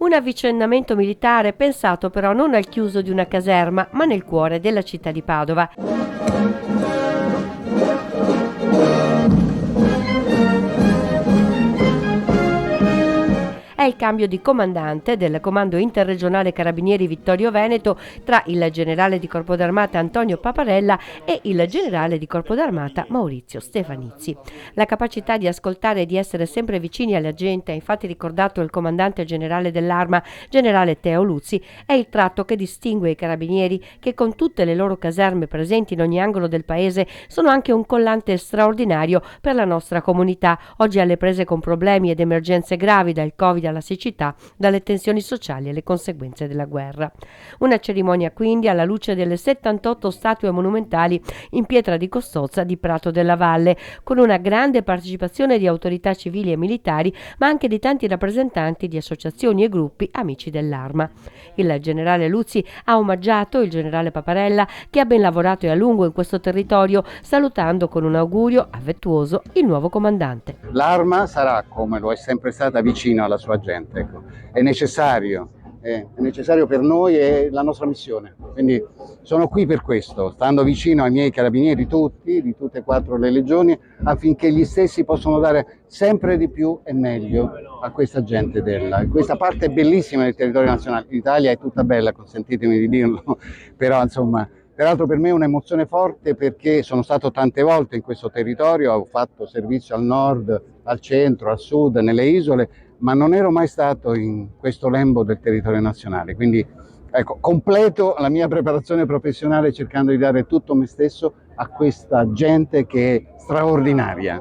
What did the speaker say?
Un avvicendamento militare pensato però non al chiuso di una caserma, ma nel cuore della città di Padova. È il cambio di comandante del Comando Interregionale Carabinieri Vittorio Veneto tra il generale di Corpo d'Armata Antonio Paparella e il generale di Corpo d'Armata Maurizio Stefanizzi. La capacità di ascoltare e di essere sempre vicini alla gente ha infatti ricordato il comandante generale dell'Arma, generale Teo Luzzi, è il tratto che distingue i carabinieri che con tutte le loro caserme presenti in ogni angolo del paese sono anche un collante straordinario per la nostra comunità, oggi alle prese con problemi ed emergenze gravi dal Covid alla siccità, dalle tensioni sociali e le conseguenze della guerra. Una cerimonia quindi alla luce delle 78 statue monumentali in pietra di Costozza di Prato della Valle, con una grande partecipazione di autorità civili e militari, ma anche di tanti rappresentanti di associazioni e gruppi amici dell'Arma. Il generale Luzzi ha omaggiato il generale Paparella, che ha ben lavorato e a lungo in questo territorio, salutando con un augurio affettuoso il nuovo comandante. L'Arma sarà, come lo è sempre stata, vicino alla sua gente. Ecco. È necessario per noi, è la nostra missione. Quindi sono qui per questo, stando vicino ai miei carabinieri tutti, di tutte e 4 le legioni, affinché gli stessi possano dare sempre di più e meglio a questa gente questa parte bellissima del territorio nazionale. L'Italia è tutta bella, consentitemi di dirlo, però insomma. Peraltro per me è un'emozione forte perché sono stato tante volte in questo territorio, ho fatto servizio al nord, al centro, al sud, nelle isole, ma non ero mai stato in questo lembo del territorio nazionale. Quindi ecco, completo la mia preparazione professionale cercando di dare tutto me stesso a questa gente che è straordinaria.